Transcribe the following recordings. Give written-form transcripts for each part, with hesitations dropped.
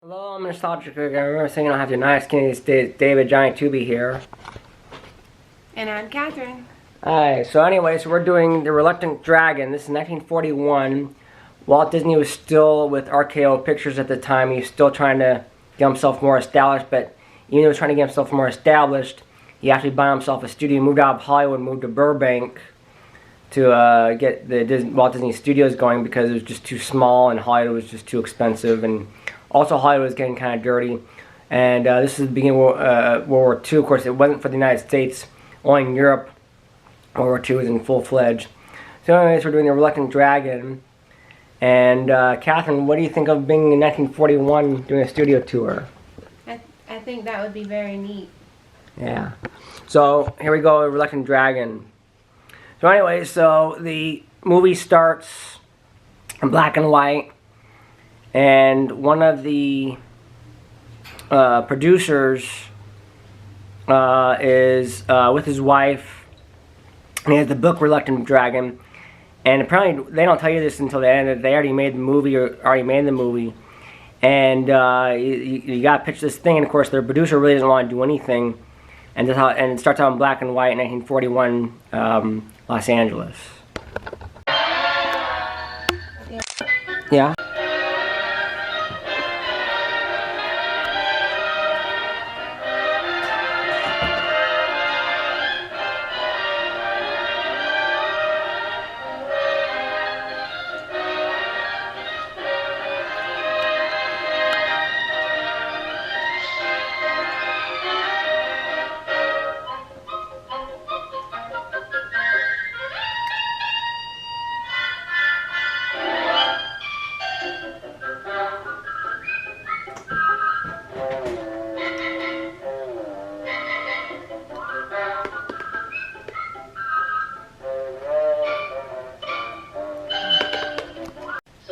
Hello, I'm Nostalgic. I remember saying I have your nice skinny David Johnny Tooby here. And I'm Catherine. Hi, so anyways, we're doing The Reluctant Dragon. This is 1941. Walt Disney was still with RKO Pictures at the time. He was still trying to get himself more established, but even though he was trying to get himself more established, he actually bought himself a studio. He moved out of Hollywood, moved to Burbank to get the Walt Disney Studios going because it was just too small and Hollywood was just too expensive, and also Hollywood was getting kind of dirty. And this is the beginning of World War II. Of course, it wasn't for the United States, only in Europe. World War II was in full-fledged. So anyways, we're doing The Reluctant Dragon. And Catherine, what do you think of being in 1941 doing a studio tour? I think that would be very neat. Yeah. So here we go, The Reluctant Dragon. So anyway, so the movie starts in black and white, and one of the producers is with his wife, and he has the book Reluctant Dragon, and apparently they don't tell you this until the end. They already made the movie, and you got to pitch this thing, and of course their producer really doesn't want to do anything, and it starts out in black and white in 1941 Los Angeles. Yeah.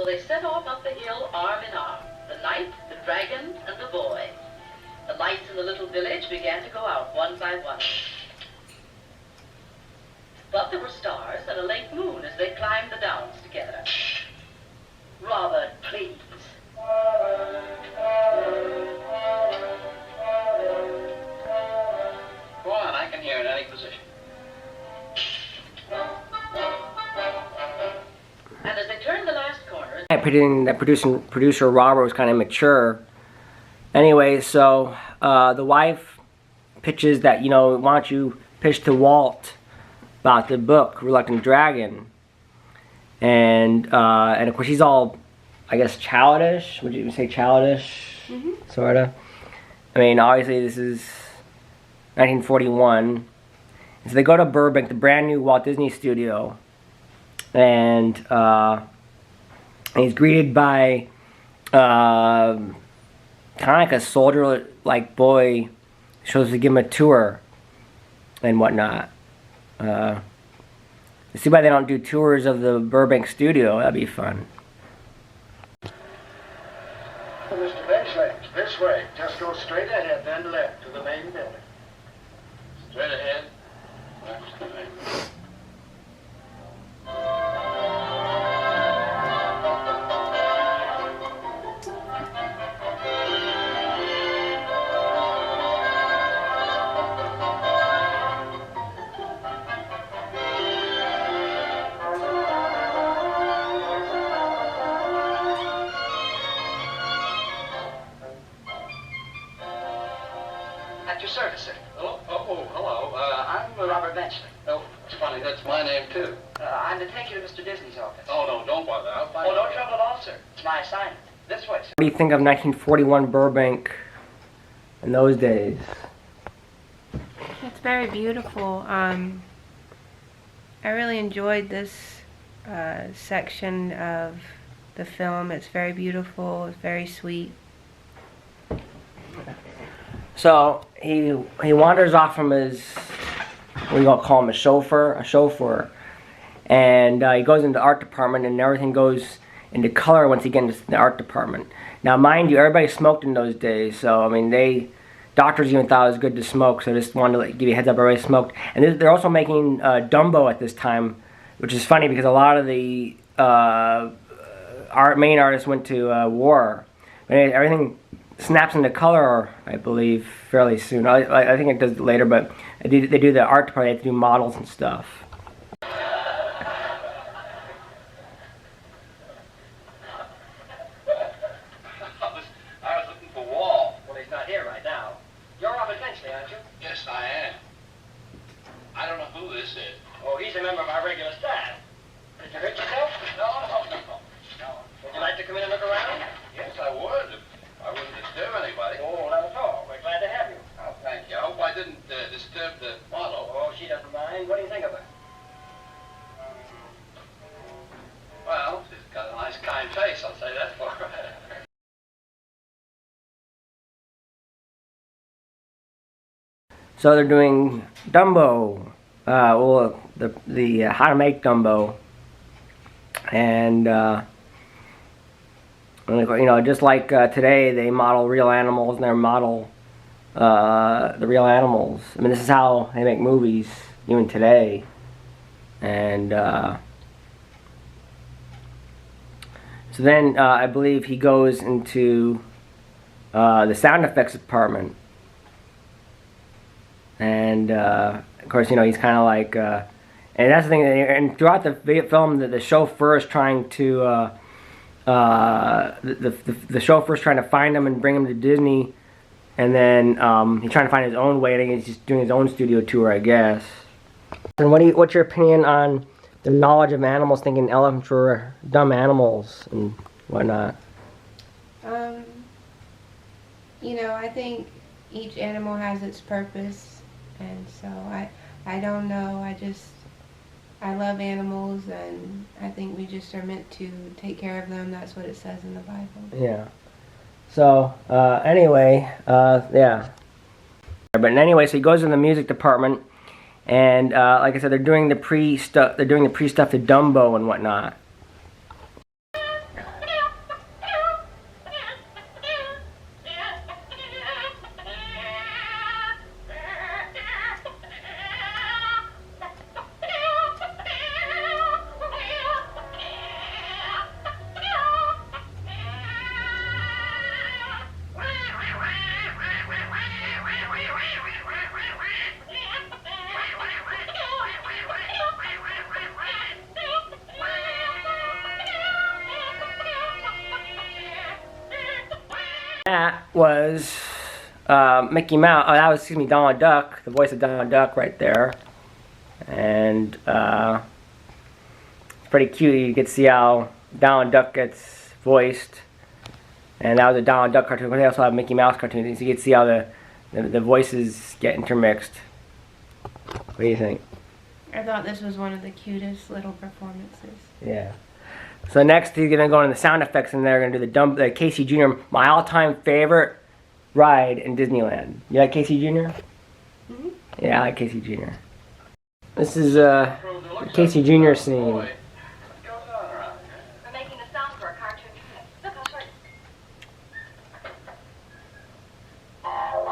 They set off up the hill arm in arm, the knight, the dragon, and the boy. The lights in the little village began to go out one by one. But there were stars and a late moon as they climbed the downs together. Robert, please. Go on, I can hear in any position. And as they turned the last corner... Producer Robert was kind of immature. Anyway, so the wife pitches that, why don't you pitch to Walt about the book, Reluctant Dragon. And of course he's all, I guess, childish. Would you say childish? Mm-hmm. Sort of. I mean, obviously this is 1941. So they go to Burbank, the brand new Walt Disney Studio. And he's greeted by kind of like a soldier-like boy, shows to give him a tour and whatnot. See why they don't do tours of the Burbank studio. That'd be fun. Mr. Benchley, this way. Just go straight ahead, then left to the main building. Straight ahead. Left to the main building. At your service, sir. Hello. I'm Robert Benchley. Oh, it's funny. That's my name, too. I'm to take you to Mr. Disney's office. Oh, no, don't bother. I'll find no trouble at all, sir. It's my assignment. This way, sir. What do you think of 1941 Burbank in those days? It's very beautiful. I really enjoyed this section of the film. It's very beautiful. It's very sweet. So he wanders off from his, what do you call him, a chauffeur, and he goes into the art department, and everything goes into color once he gets into the art department. Now, mind you, everybody smoked in those days, so I mean, doctors even thought it was good to smoke, so just wanted to give you a heads up, everybody smoked. And they're also making Dumbo at this time, which is funny because a lot of the main artists went to war. But everything snaps into color, I believe, fairly soon. I think it does later, but they do the art department. They have to do models and stuff. I was looking for Wall. Well, he's not here right now. You're Robert Benchley, aren't you? Yes, I am. I don't know who this is. Oh, he's a member of our regular staff. Did you hurt yourself? No. Would you like to come in and look around? Yes, I would. I wouldn't disturb anybody. Oh, not at all. We're glad to have you. Oh, thank you. I hope I didn't disturb the model. Oh, she doesn't mind. What do you think of her? Well, she's got a nice, kind face, I'll say that for her. So they're doing Dumbo, well, the how to make Dumbo, and you know, just like today, they model real animals and they model the real animals. I mean, this is how they make movies even today, and so then I believe he goes into the sound effects department. And of course, you know, he's kind of like, and that's the thing. And throughout the film, the chauffeur is trying to, the chauffeur is trying to find him and bring him to Disney, and then he's trying to find his own way. I think he's just doing his own studio tour, I guess. And what's your opinion on the knowledge of animals, thinking elephants were dumb animals and whatnot? You know, I think each animal has its purpose. And so I don't know, I love animals, and I think we just are meant to take care of them. That's what it says in the Bible. Yeah. So, anyway, yeah. But anyway, so he goes in the music department, and like I said, they're doing the pre-stuff to Dumbo and whatnot. That was Mickey Mouse. Oh, that was, excuse me, Donald Duck. The voice of Donald Duck right there. And it's pretty cute. You can see how Donald Duck gets voiced. And that was a Donald Duck cartoon. But they also have Mickey Mouse cartoons. So you can see how the voices get intermixed. What do you think? I thought this was one of the cutest little performances. Yeah. So next he's gonna go into the sound effects, and they're gonna do the Casey Jr., my all-time favorite ride in Disneyland. You like Casey Jr.? Mm-hmm. Yeah, I like Casey Jr. This is a Casey Jr. scene. We're making the sound for a cartoon. Look, I'll show you. All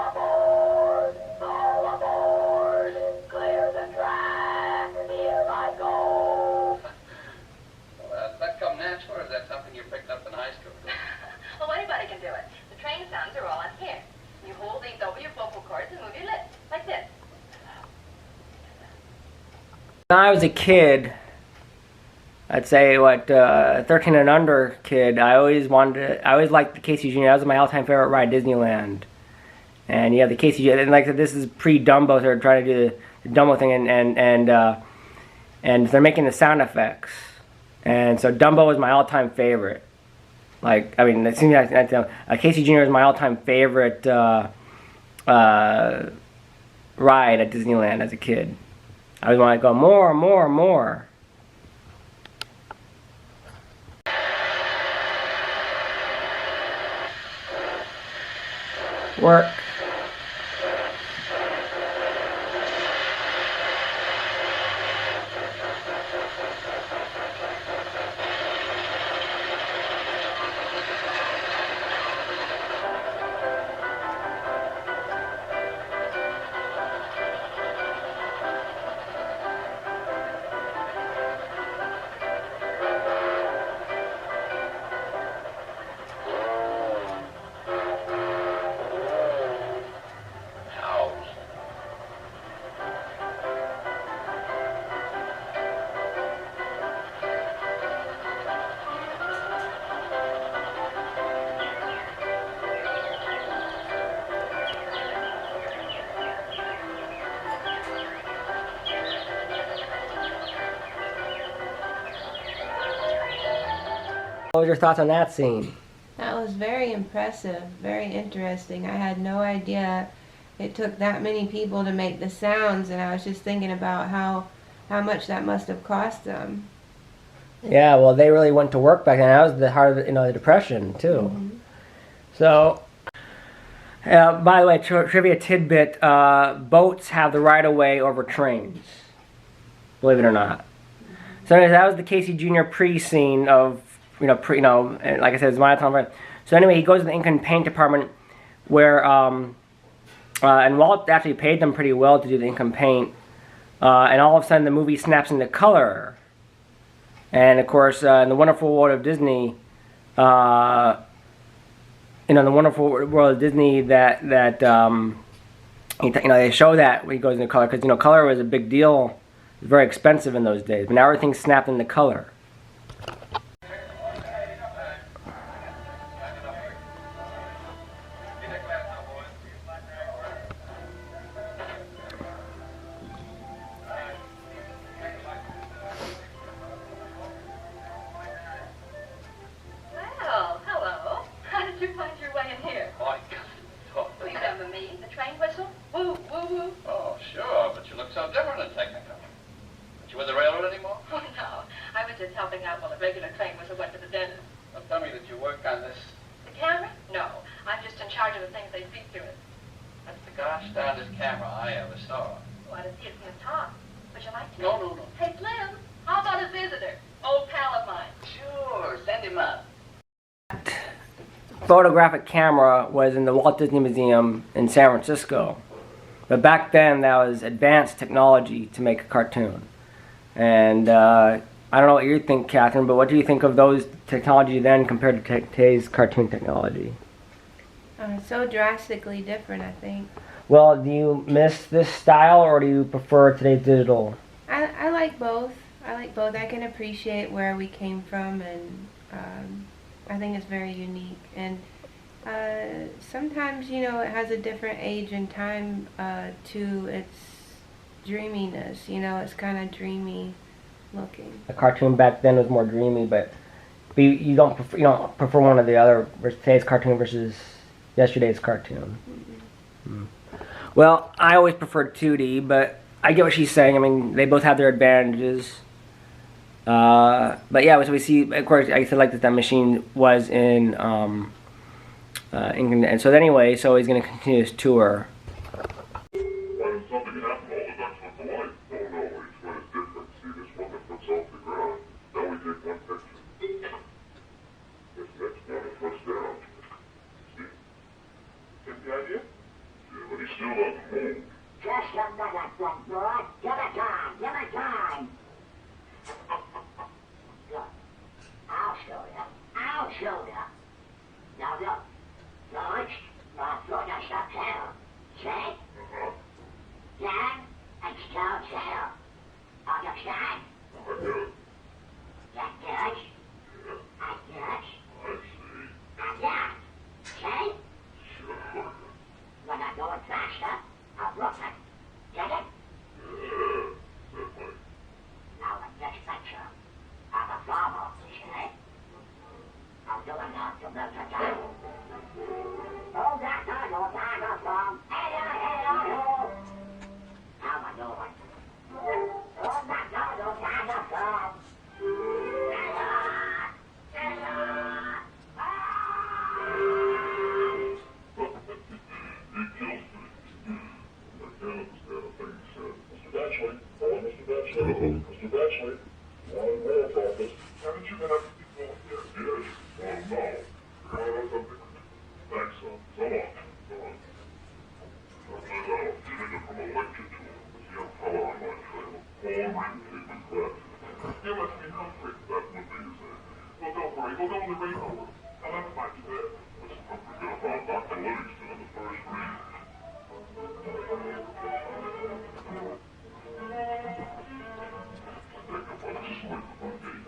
aboard, clear the track, here I go. Well, does that come natural, or is that something you picked up in high school? Well, anybody can do it. The train sounds are all on here. You hold these over your vocal cords and move your lips, like this. When I was a kid, I'd say 13 and under kid, I always liked the Casey Jr. That was my all-time favorite ride at Disneyland. And you have the Casey Jr. And like this is pre-Dumbo, so they're trying to do the Dumbo thing, and they're making the sound effects. And so Dumbo is my all-time favorite. Like, I mean, it seems like Casey Jr. is my all-time favorite ride at Disneyland as a kid. I always want to go more, more, more. Work. What were your thoughts on that scene? That was very impressive, very interesting. I had no idea it took that many people to make the sounds, and I was just thinking about how much that must have cost them. Yeah, well, they really went to work back then. That was the heart of the Depression, too. Mm-hmm. So, by the way, trivia tidbit, boats have the right-of-way over trains. Believe it or not. So anyways, that was the Casey Jr. pre-scene of, and like I said, it's my time. So anyway, he goes to the ink and paint department where, and Walt actually paid them pretty well to do the ink and paint. And all of a sudden the movie snaps into color. And of course, in the Wonderful World of Disney, the Wonderful World of Disney that they show that when he goes into color, because color was a big deal. It was very expensive in those days, but now everything's snapped into color. Well, hello. How did you find your way in here? Oh, I got it. You remember me, the train whistle? Woo, woo, woo. Oh, sure, but you look so different in Technicolor. Aren't you with the railroad anymore? Oh, no. I was just helping out while a regular train whistle went to the dentist. Well, tell me that you work on this. The camera? No. I'm just in charge of the things they feed through it. That's the gosh darndest camera I ever saw. Oh, I didn't see it from the top. Would you like to? No. Hey, Slim, how about a visitor? Old pal of mine. Sure, send him up. Photographic camera was in the Walt Disney Museum in San Francisco. But back then, that was advanced technology to make a cartoon. And I don't know what you think, Catherine, but what do you think of those technology then compared to today's cartoon technology? So drastically different, I think. Well, do you miss this style, or do you prefer today's digital? I like both. I can appreciate where we came from, and I think it's very unique. And sometimes, it has a different age and time to its dreaminess. It's kind of dreamy looking. The cartoon back then was more dreamy, but you don't prefer one or the other, today's cartoon versus yesterday's cartoon. Mm-hmm. Well, I always preferred 2D, but I get what she's saying. I mean, they both have their advantages. But yeah, so we see, of course, I said like that machine was in England. And so anyway, so he's going to continue his tour. I'll show you. Now look, George, throw yourself down. See? Down and still down. Understand? Like this. Like this. And down. See? When I go it faster, I'll look it. Get it? Now in this picture, I'm a farmer, see? I'm doing that to melt it down. Oh, that's not no dinosaur. Hey. Now I know it. Oh, that's not no dinosaur. Mr. Batchley, one in the mayor's office. Haven't you been up before? Yes. No. Thanks, son. So long. You need to come a lecture to him. This young fella on my trail. Paul Ring Classes. You must be Humphrey. That would be his name. Well, don't worry. We'll go on the race over. I'll have to find you there. Mr. Humphrey got about Dr. Livingston in the first reading.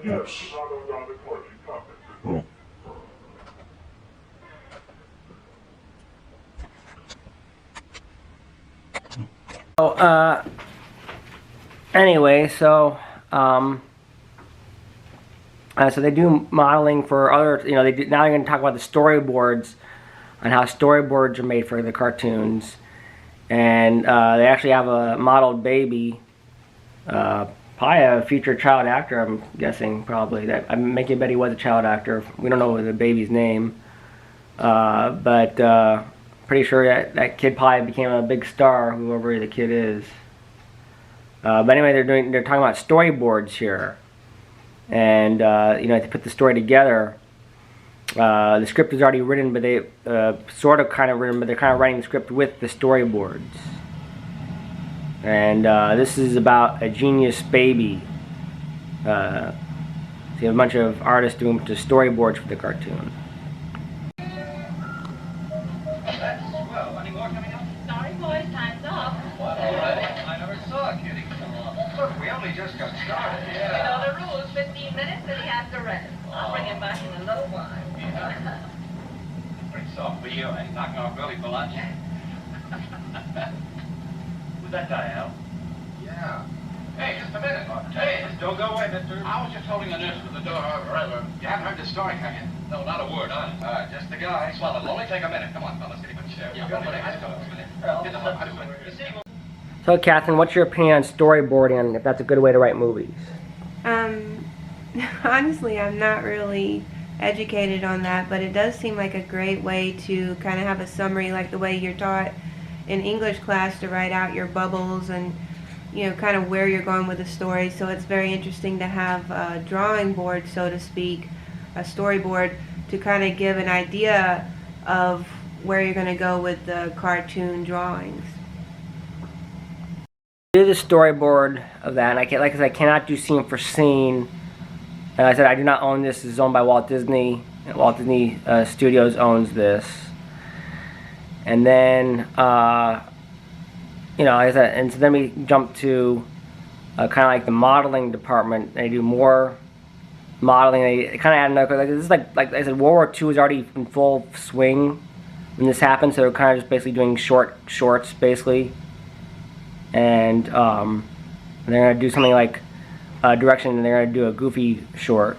Yes. Oh. So, anyway, so, So they do modeling for other, now they're going to talk about the storyboards on how storyboards are made for the cartoons. And they actually have a modeled baby, probably a future child actor, I'm guessing, probably. I'm making bet he was a child actor. We don't know the baby's name. But pretty sure that kid probably became a big star, whoever the kid is. But anyway, they're talking about storyboards here. And, to put the story together. The script is already written, but they sort of kind of written, but they're kind of writing the script with the storyboards. And this is about a genius baby. So you have a bunch of artists doing the storyboards for the cartoon. Well, any more coming up? Sorry, boys, time's up. What, already? I never saw a kitty come along. Look, we only just got started. You know the rules, 15 minutes, then he has to rest. I'll bring him back in a little while. Pretty soft for you, eh? Knocking off early for lunch. Who's that guy, Al? Yeah. Hey, just a minute. Hey, don't go away, mister. I was just holding a noose for the door. You haven't heard the story, have you? No, not a word, honest. Just the guy. Swell, it'll only take a minute. Come on, fellas, get him a chair. Yeah, go for it. Let's go. Get the fuck out of it. So, Catherine, what's your opinion on storyboarding and if that's a good way to write movies? Honestly, I'm not really educated on that, but it does seem like a great way to kind of have a summary, like the way you're taught in English class to write out your bubbles and kind of where you're going with the story. So it's very interesting to have a drawing board, so to speak, a storyboard, to kind of give an idea of where you're going to go with the cartoon drawings. Do the storyboard of that, and like I said, I cannot do scene for scene. And I said I do not own this. This is owned by Walt Disney. Walt Disney Studios owns this. And then, like I said, and so then we jump to kind of like the modeling department. They do more modeling. They kind of add another. This is like I said, World War II was already in full swing when this happened. So they're kind of just basically doing shorts, basically. And they're gonna do something like direction, and they're gonna do a Goofy short.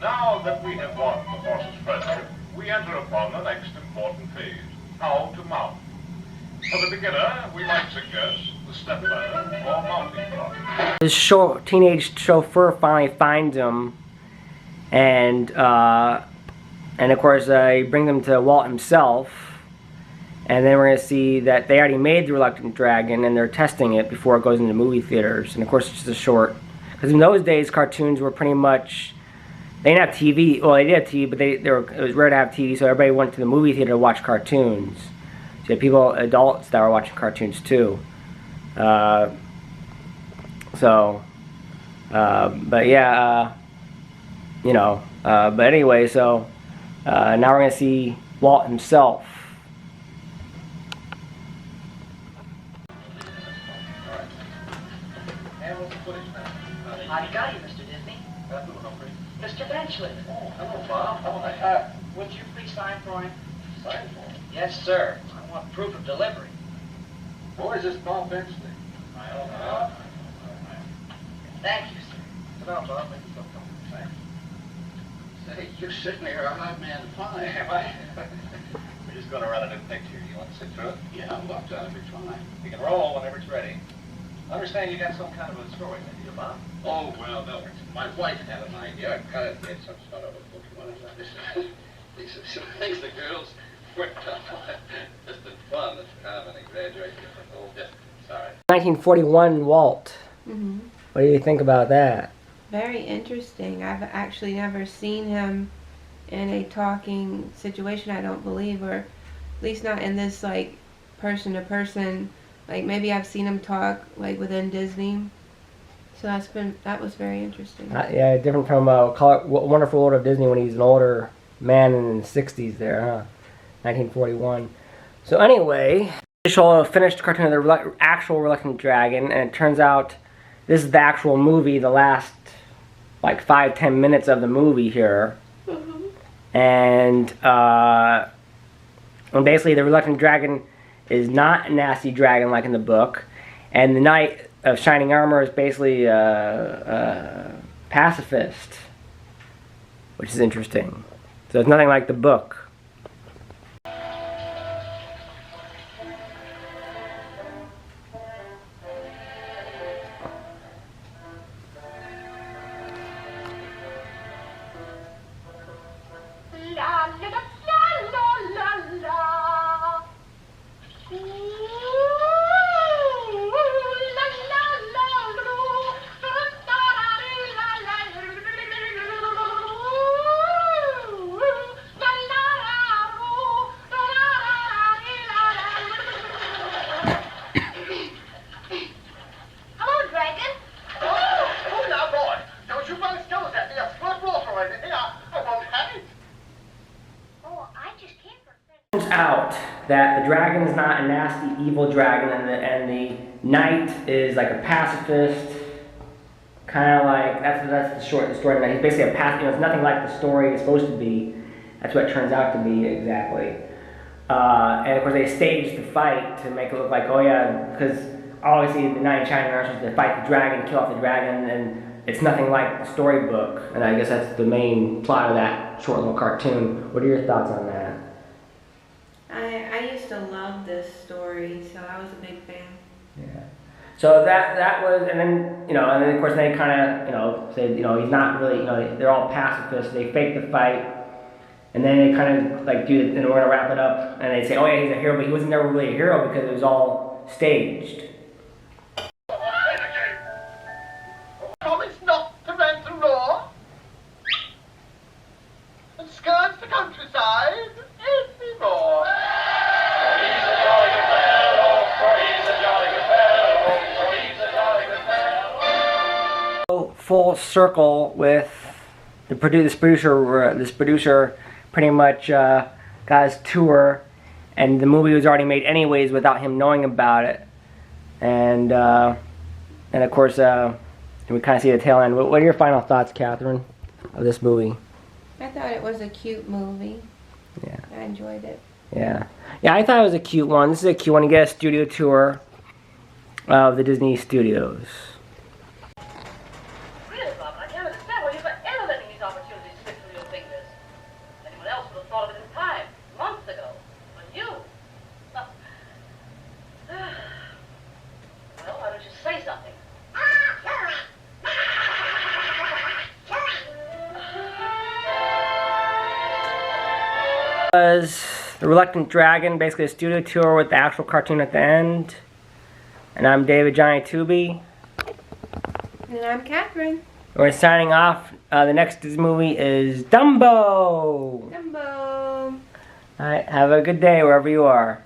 Now that we have won the horse's friendship, we enter upon the next important phase, how to mount. For the beginner, we might suggest the step ladder or mounting block. This teenage chauffeur finally finds him, and of course he brings them to Walt himself, and then we're going to see that they already made the Reluctant Dragon, and they're testing it before it goes into movie theaters. And of course it's just a short, because in those days cartoons were pretty much, they didn't have TV. Well, they did have TV, but it was rare to have TV, so everybody went to the movie theater to watch cartoons. So you had people, adults, that were watching cartoons too. But yeah, but anyway, so now we're going to see Walt himself. How you got you, Mr. Disney? Mr. Benchley. Oh, hello, Bob. How are you? Would you please sign for him? Sign for him. Yes, sir. I want proof of delivery. Boy, is this Bob Benchley. I don't know. Thank you, sir. Sit down, Bob. Make yourself comfortable. Thanks. Say, you're sitting here a hot man fine. Am I? We're just going to run a new picture. You want to sit through it? Yeah, I'm locked out of it fine. You can roll whenever it's ready. I understand you got some kind of a story with you, Bob. Oh, well, no. My wife had an idea. I kind of did some sort of a book. These are some things the girls worked on. Just in fun. It's kind of an exaggeration. Oh, just, sorry. 1941 Walt. Mm-hmm. What do you think about that? Very interesting. I've actually never seen him in a talking situation, I don't believe, or at least not in this like person to person. Like maybe I've seen him talk like within Disney. So that was very interesting. Yeah, different from Wonderful World of Disney when he's an older man in the 60s there, huh? 1941. So anyway, Official finished cartoon of the actual Reluctant Dragon, and it turns out this is the actual movie, the last like 5-10 minutes of the movie here. And basically the Reluctant Dragon is not a nasty dragon like in the book, and the Knight of Shining Armor is basically a pacifist, which is interesting. So it's nothing like the book. Out that the dragon is not a nasty evil dragon, and the knight is like a pacifist, kind of like that's the story. He's basically a pacifist. It's nothing like the story is supposed to be. That's what it turns out to be exactly. And of course they staged the fight to make it look like, oh yeah, because obviously the Knight in Shining Armor is supposed to fight the dragon, kill off the dragon, and it's nothing like the storybook. And I guess that's the main plot of that short little cartoon. What are your thoughts on that? I used to love this story, so I was a big fan. Yeah. So that was, and then and then of course they kind of said he's not really they're all pacifists. They fake the fight, and then they kind of like do and we're gonna wrap it up, and they say, oh yeah, he's a hero, but he was never really a hero because it was all staged. Promise not to rent a raw and skirts the countryside anymore. Full circle with this producer pretty much got his tour, and the movie was already made anyways without him knowing about it, and of course we kind of see the tail end. What are your final thoughts, Catherine, of this movie? I thought it was a cute movie. Yeah. I enjoyed it. Yeah, I thought it was a cute one. This is a cute one. You get a studio tour of the Disney Studios. Really, Robin, I can't understand why you're ever letting these opportunities slip through your fingers. Anyone else would have thought of it in time, months ago. But you... Well, why don't you say something? Was The Reluctant Dragon, basically a studio tour with the actual cartoon at the end. And I'm David Johnny Tooby. And I'm Catherine. We're signing off. The next movie is Dumbo. Dumbo. Alright, have a good day wherever you are.